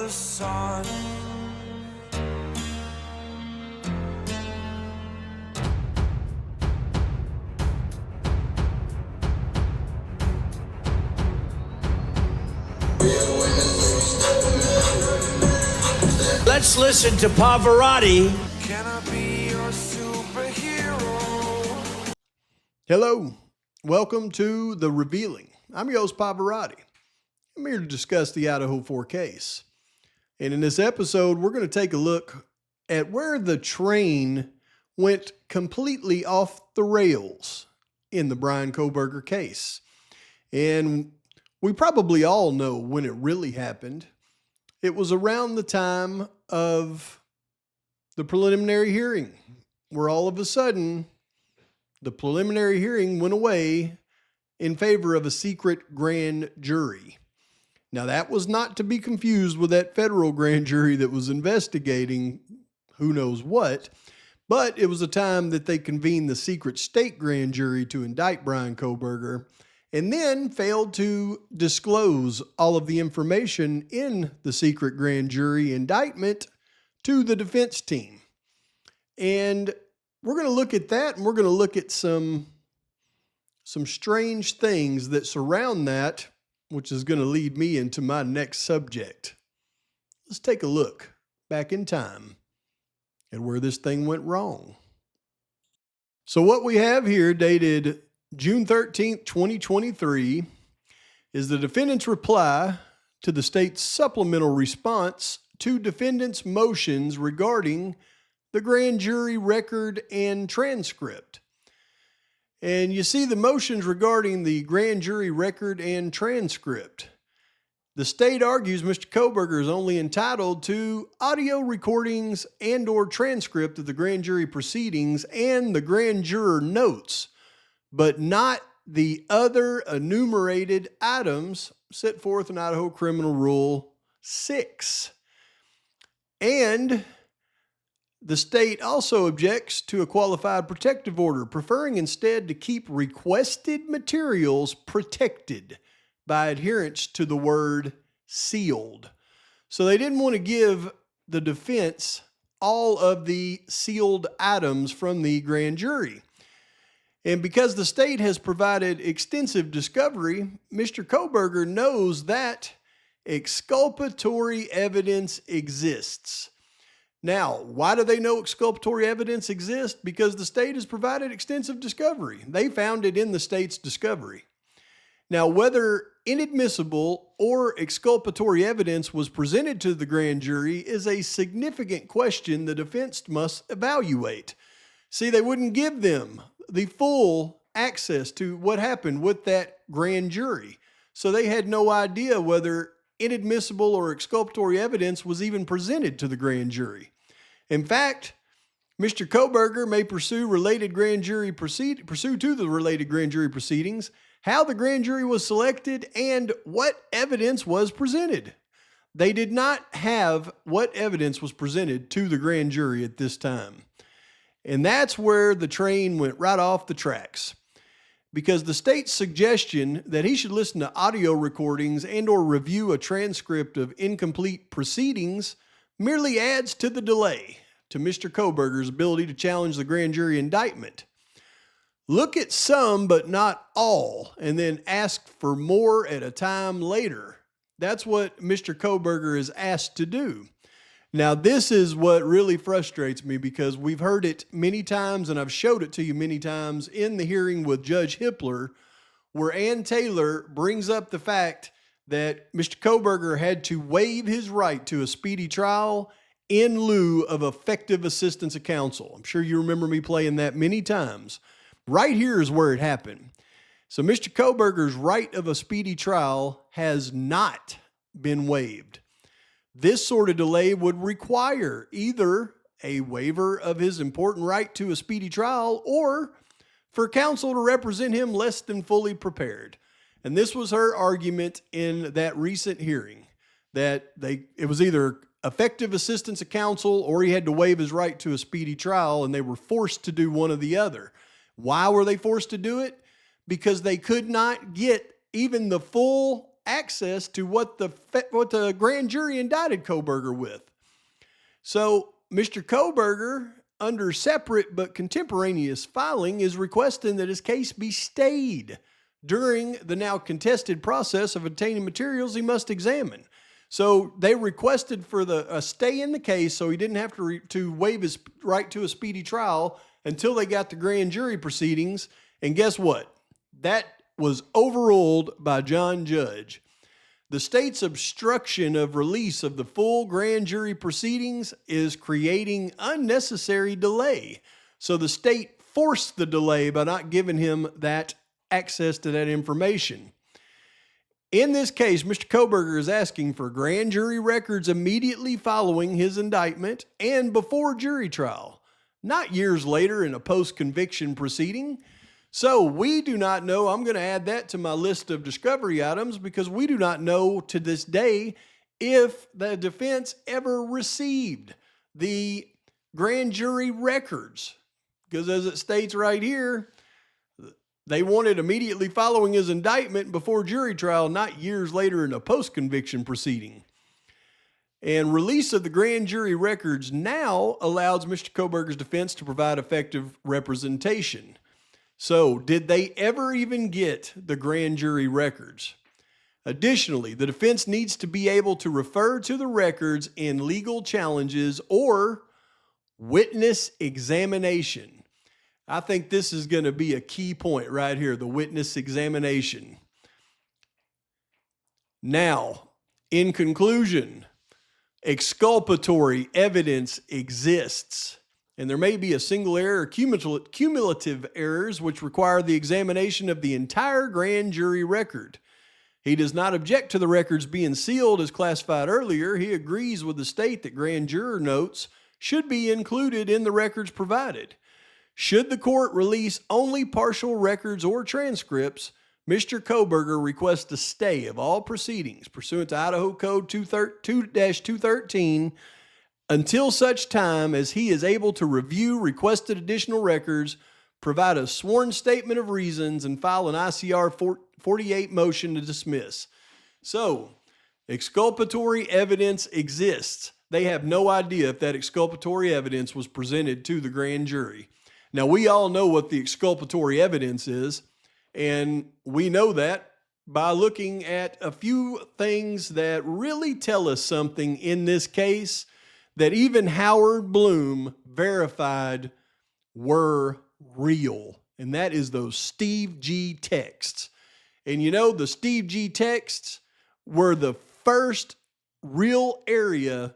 the sun. Let's listen to Pavarotti. Can I be your superhero? Hello, welcome to The Revealing. I'm your host, Pavarotti. I'm here to discuss the Idaho 4 case. And in this episode, we're going to take a look at where the train went completely off the rails in the Bryan Kohberger case. And we probably all know when it really happened. It was around the time of the preliminary hearing, where all of a sudden, the preliminary hearing went away in favor of a secret grand jury. Now, that was not to be confused with that federal grand jury that was investigating who knows what, but it was a time that they convened the secret state grand jury to indict Bryan Kohberger, and then failed to disclose all of the information in the secret grand jury indictment to the defense team. And we're going to look at that, and we're going to look at some strange things that surround that, which is going to lead me into my next subject. Let's take a look back in time at where this thing went wrong. So what we have here, dated June 13th, 2023, is the defendant's reply to the state's supplemental response to defendant's motions regarding the grand jury record and transcript. And you see the motions regarding the grand jury record and transcript. The state argues Mr. Kohberger is only entitled to audio recordings and or transcript of the grand jury proceedings and the grand juror notes, but not the other enumerated items set forth in Idaho Criminal Rule 6. And the state also objects to a qualified protective order, preferring instead to keep requested materials protected by adherence to the word sealed. So they didn't want to give the defense all of the sealed items from the grand jury. And because the state has provided extensive discovery, Mr. Kohberger knows that exculpatory evidence exists. Now, why do they know exculpatory evidence exists? Because the state has provided extensive discovery. They found it in the state's discovery. Now, whether inadmissible or exculpatory evidence was presented to the grand jury is a significant question the defense must evaluate. See, they wouldn't give them the full access to what happened with that grand jury. So they had no idea whether inadmissible or exculpatory evidence was even presented to the grand jury. In fact, Mr. Kohberger may pursue to the related grand jury proceedings, how the grand jury was selected, and what evidence was presented. They did not have what evidence was presented to the grand jury at this time. And that's where the train went right off the tracks. Because the state's suggestion that he should listen to audio recordings and or review a transcript of incomplete proceedings merely adds to the delay to Mr. Kohberger's ability to challenge the grand jury indictment. Look at some but not all, and then ask for more at a time later. That's what Mr. Kohberger is asked to do. Now, this is what really frustrates me, because we've heard it many times, and I've showed it to you many times in the hearing with Judge Hippler, where Ann Taylor brings up the fact that Mr. Kohberger had to waive his right to a speedy trial in lieu of effective assistance of counsel. I'm sure you remember me playing that many times. Right here is where it happened. So Mr. Kohberger's right of a speedy trial has not been waived. This sort of delay would require either a waiver of his important right to a speedy trial or for counsel to represent him less than fully prepared. And this was her argument in that recent hearing, that it was either effective assistance of counsel or he had to waive his right to a speedy trial, and they were forced to do one or the other. Why were they forced to do it? Because they could not get even the full access to what the grand jury indicted Kohberger with. So Mr. Kohberger, under separate but contemporaneous filing, is requesting that his case be stayed during the now contested process of obtaining materials he must examine. So they requested for a stay in the case so he didn't have to waive his right to a speedy trial until they got the grand jury proceedings. And guess what? That was overruled by John Judge. The state's obstruction of release of the full grand jury proceedings is creating unnecessary delay. So the state forced the delay by not giving him that access to that information. In this case, Mr. Kohberger is asking for grand jury records immediately following his indictment and before jury trial, not years later in a post-conviction proceeding. So we do not know. I'm going to add that to my list of discovery items because we do not know to this day if the defense ever received the grand jury records. Because as it states right here, they wanted immediately following his indictment before jury trial, not years later in a post-conviction proceeding. And release of the grand jury records now allows Mr. Kohberger's defense to provide effective representation. So, did they ever even get the grand jury records? Additionally, the defense needs to be able to refer to the records in legal challenges or witness examination. I think this is going to be a key point right here, the witness examination. Now, in conclusion, exculpatory evidence exists. And there may be a single error or cumulative errors which require the examination of the entire grand jury record. He does not object to the records being sealed as classified earlier. He agrees with the state that grand juror notes should be included in the records provided. Should the court release only partial records or transcripts, Mr. Kohberger requests a stay of all proceedings pursuant to Idaho Code 2-213 until such time as he is able to review requested additional records, provide a sworn statement of reasons, and file an ICR 48 motion to dismiss. So, exculpatory evidence exists. They have no idea if that exculpatory evidence was presented to the grand jury. Now, we all know what the exculpatory evidence is, and we know that by looking at a few things that really tell us something in this case that even Howard Bloom verified were real, and that is those Steve G texts. And you know, the Steve G texts were the first real area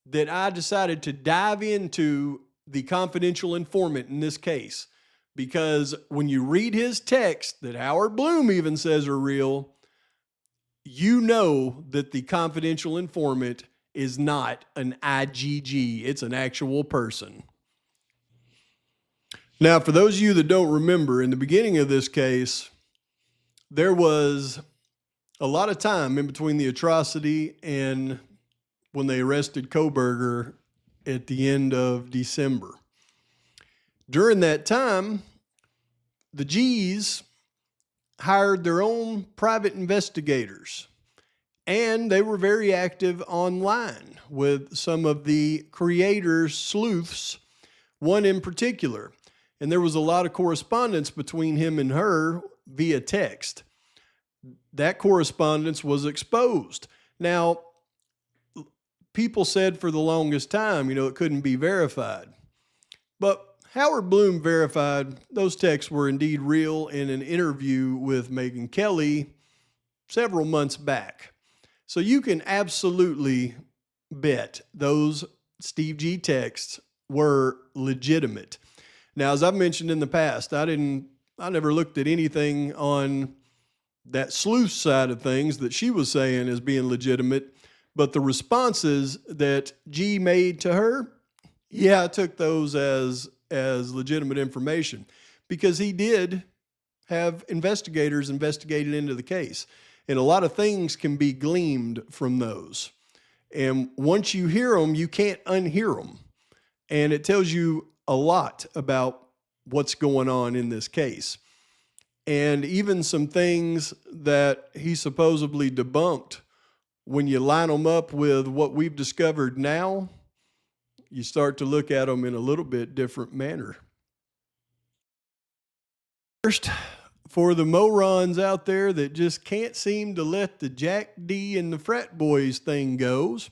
that I decided to dive into the confidential informant in this case, because when you read his text that Howard Bloom even says are real, you know that the confidential informant is not an IGG. It's an actual person. Now, for those of you that don't remember, in the beginning of this case, there was a lot of time in between the atrocity and when they arrested Kohberger at the end of December. During that time, the G's hired their own private investigators, and they were very active online with some of the creators, sleuths, one in particular. And there was a lot of correspondence between him and her via text. That correspondence was exposed. Now, people said for the longest time, it couldn't be verified. But Howard Bloom verified those texts were indeed real in an interview with Megyn Kelly several months back. So you can absolutely bet those Steve G texts were legitimate. Now, as I've mentioned in the past, I never looked at anything on that sleuth side of things that she was saying as being legitimate. But the responses that G made to her, I took those as legitimate information because he did have investigators investigated into the case. And a lot of things can be gleaned from those. And once you hear them, you can't unhear them. And it tells you a lot about what's going on in this case. And even some things that he supposedly debunked, when you line them up with what we've discovered now, you start to look at them in a little bit different manner. First, for the morons out there that just can't seem to let the Jack D and the frat boys thing goes,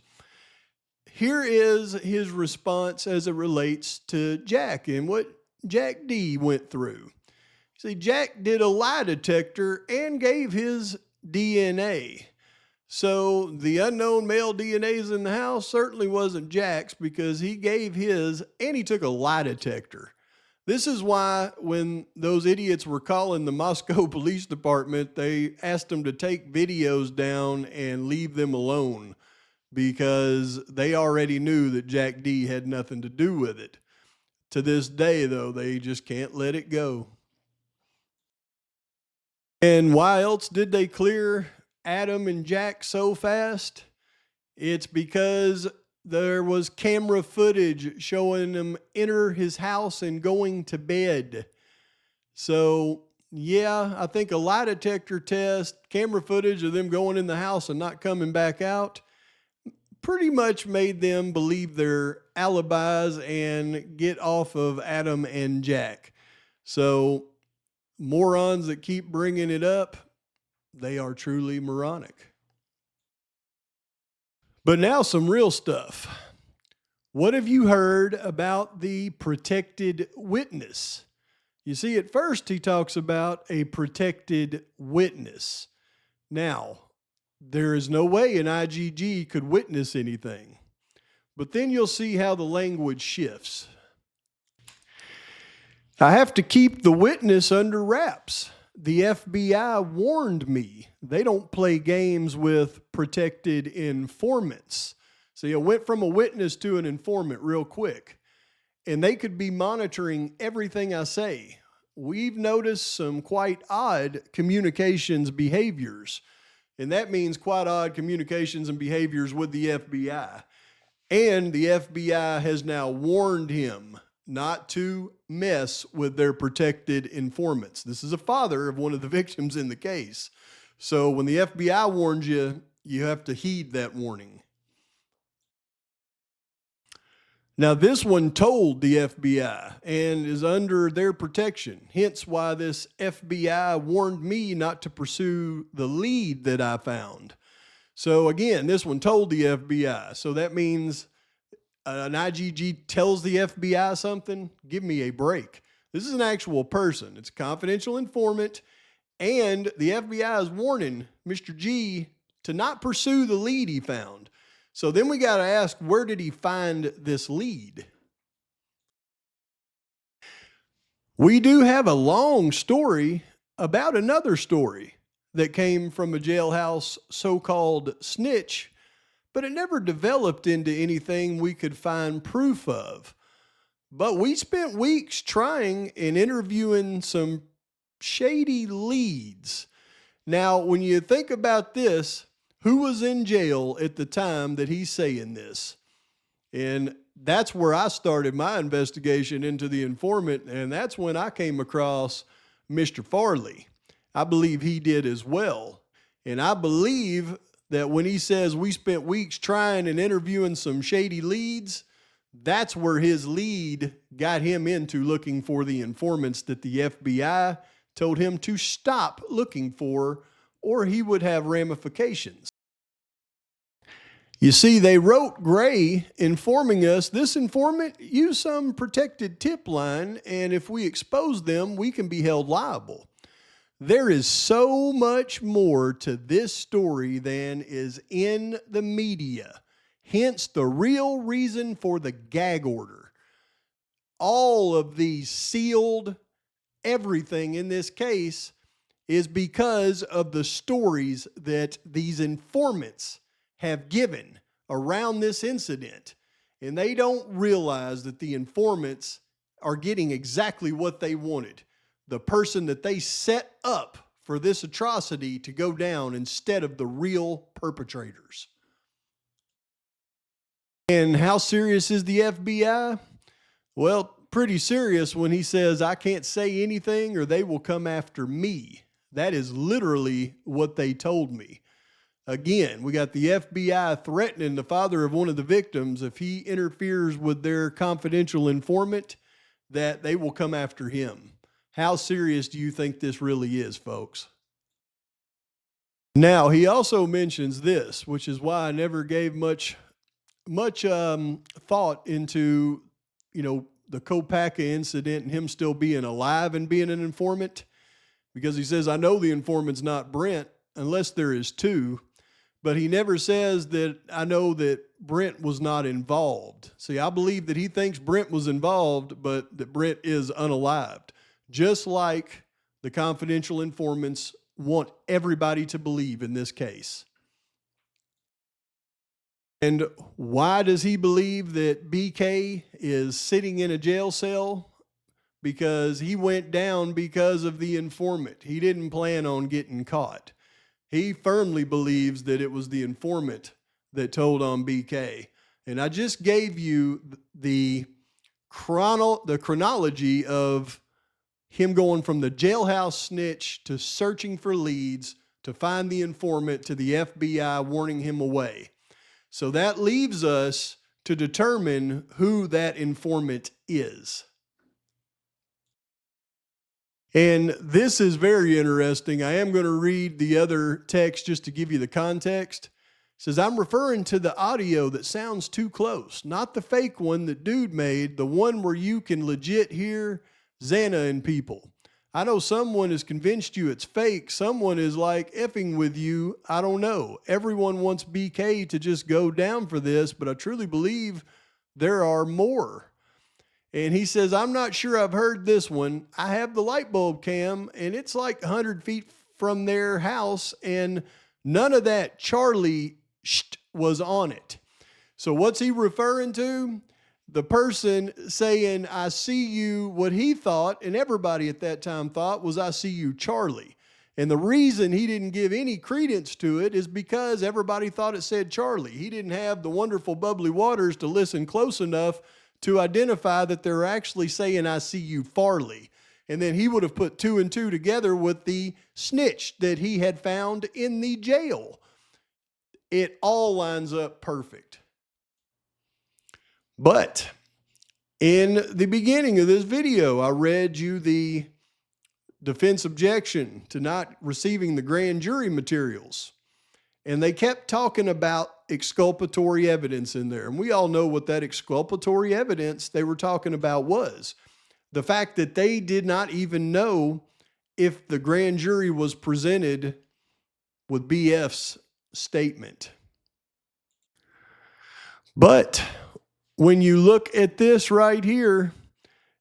here is his response as it relates to Jack and what Jack D went through. See, Jack did a lie detector and gave his DNA. So the unknown male DNAs in the house certainly wasn't Jack's, because he gave his and he took a lie detector. This is why when those idiots were calling the Moscow Police Department, they asked them to take videos down and leave them alone, because they already knew that Jack D had nothing to do with it. To this day, though, they just can't let it go. And why else did they clear Adam and Jack so fast? It's because there was camera footage showing them enter his house and going to bed. So, yeah, I think a lie detector test, camera footage of them going in the house and not coming back out, pretty much made them believe their alibis and get off of Adam and Jack. So, morons that keep bringing it up, they are truly moronic. But now some real stuff. What have you heard about the protected witness? You see, at first he talks about a protected witness. Now, there is no way an IGG could witness anything. But then you'll see how the language shifts. I have to keep the witness under wraps. The FBI warned me they don't play games with protected informants. So you went from a witness to an informant real quick, and they could be monitoring everything I say. We've noticed some quite odd communications behaviors, and that means quite odd communications and behaviors with the FBI. And the FBI has now warned him not to mess with their protected informants. This is a father of one of the victims in the case. So when the FBI warns you, you have to heed that warning. Now, this one told the FBI and is under their protection, hence why this FBI warned me not to pursue the lead that I found. So again, this one told the FBI. So that means an IGG tells the FBI something, give me a break. This is an actual person. It's a confidential informant, and the FBI is warning Mr. G to not pursue the lead he found. So then we got to ask, where did he find this lead? We do have a long story about another story that came from a jailhouse so-called snitch, but it never developed into anything we could find proof of. But we spent weeks trying and interviewing some shady leads. Now, when you think about this, who was in jail at the time that he's saying this? And that's where I started my investigation into the informant, and that's when I came across Mr. Farley. I believe he did as well. And I believe that when he says we spent weeks trying and interviewing some shady leads, that's where his lead got him into looking for the informants that the FBI told him to stop looking for, or he would have ramifications. You see, they wrote Gray informing us this informant used some protected tip line, and if we expose them, we can be held liable. There is so much more to this story than is in the media, hence the real reason for the gag order. All of these sealed everything in this case is because of the stories that these informants have given around this incident. And they don't realize that the informants are getting exactly what they wanted. The person that they set up for this atrocity to go down instead of the real perpetrators. And how serious is the FBI? Well, pretty serious when he says, I can't say anything or they will come after me. That is literally what they told me. Again, we got the FBI threatening the father of one of the victims if he interferes with their confidential informant, that they will come after him. How serious do you think this really is, folks? Now, he also mentions this, which is why I never gave much thought into, the Kopaka incident and him still being alive and being an informant, because he says, I know the informant's not Brent unless there is two, but he never says that I know that Brent was not involved. See, I believe that he thinks Brent was involved, but that Brent is unalived, just like the confidential informants want everybody to believe in this case. And why does he believe that BK is sitting in a jail cell? Because he went down because of the informant. He didn't plan on getting caught. He firmly believes that it was the informant that told on BK. And I just gave you the chronology of him going from the jailhouse snitch to searching for leads to find the informant to the FBI warning him away. So that leaves us to determine who that informant is. And this is very interesting. I am going to read the other text just to give you the context. It says, I'm referring to the audio that sounds too close, not the fake one that dude made, the one where you can legit hear Xana and people. I know someone has convinced you it's fake. Someone is like effing with you. I don't know. Everyone wants BK to just go down for this, but I truly believe there are more. And he says, I'm not sure I've heard this one. I have the light bulb cam, and it's like 100 feet from their house, and none of that Charlie was on it. So what's he referring to? The person saying, I see you, what he thought, and everybody at that time thought, was I see you, Charlie. And the reason he didn't give any credence to it is because everybody thought it said Charlie. He didn't have the wonderful bubbly waters to listen close enough to identify that they're actually saying, I see you, Farley. And then he would have put two and two together with the snitch that he had found in the jail. It all lines up perfect. But in the beginning of this video, I read you the defense objection to not receiving the grand jury materials. And they kept talking about exculpatory evidence in there. And we all know what that exculpatory evidence they were talking about was. The fact that they did not even know if the grand jury was presented with BF's statement. But when you look at this right here,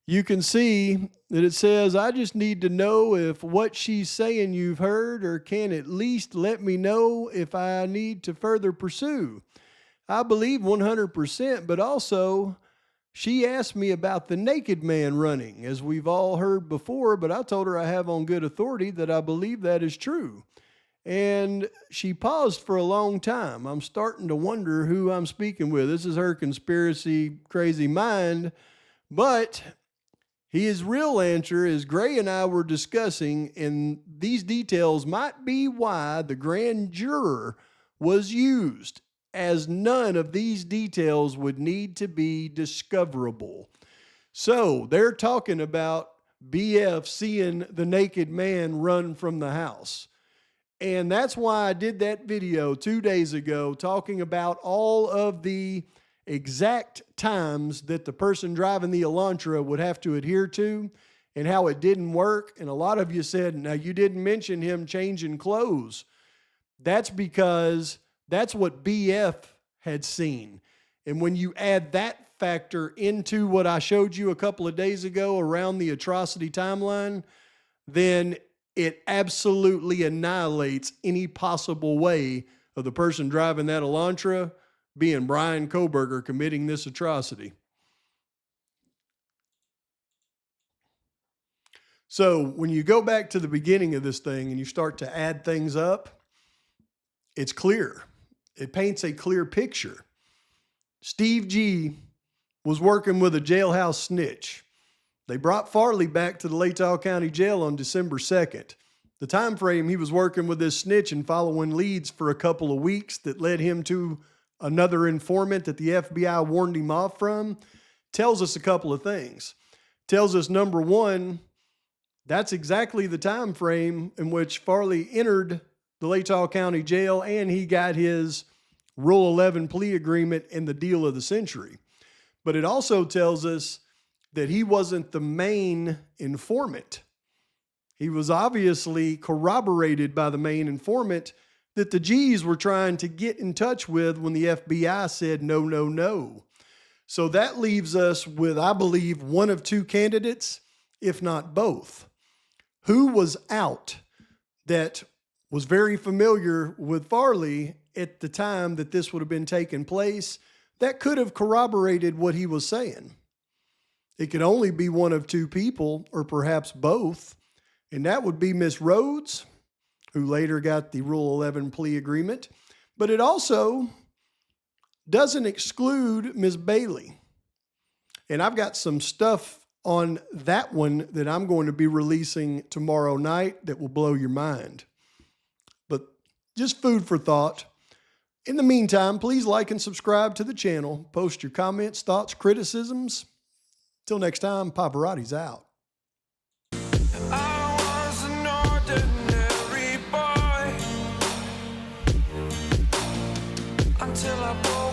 you can see that it says, I just need to know if what she's saying you've heard, or can at least let me know if I need to further pursue. I believe 100%, but also she asked me about the naked man running, as we've all heard before, but I told her I have on good authority that I believe that is true. And she paused for a long time. I'm starting to wonder who I'm speaking with. This is her conspiracy crazy mind, but his real answer is Gray and I were discussing, and these details might be why the grand juror was used, as none of these details would need to be discoverable. So they're talking about BF seeing the naked man run from the house. And that's why I did that video 2 days ago talking about all of the exact times that the person driving the Elantra would have to adhere to and how it didn't work. And a lot of you said, now you didn't mention him changing clothes. That's because that's what BF had seen. And when you add that factor into what I showed you a couple of days ago around the atrocity timeline, then it absolutely annihilates any possible way of the person driving that Elantra being Bryan Kohberger committing this atrocity. So when you go back to the beginning of this thing and you start to add things up, it's clear. It paints a clear picture. Steve G was working with a jailhouse snitch. They brought Farley back to the Latah County Jail on December 2nd. The time frame he was working with this snitch and following leads for a couple of weeks that led him to another informant that the FBI warned him off from tells us a couple of things. Tells us, number one, that's exactly the time frame in which Farley entered the Latah County Jail and he got his Rule 11 plea agreement and the deal of the century. But it also tells us that he wasn't the main informant. He was obviously corroborated by the main informant that the G's were trying to get in touch with when the FBI said no, no, no. So that leaves us with, I believe, one of two candidates, if not both. Who was out that was very familiar with Farley at the time that this would have been taking place that could have corroborated what he was saying? It could only be one of two people, or perhaps both, and that would be Miss Rhodes, who later got the Rule 11 plea agreement, but it also doesn't exclude Miss Bailey. And I've got some stuff on that one that I'm going to be releasing tomorrow night that will blow your mind. But just food for thought. In the meantime, please like and subscribe to the channel. Post your comments, thoughts, criticisms. Till next time, Pavarotti's out. I was an ordinary boy until I broke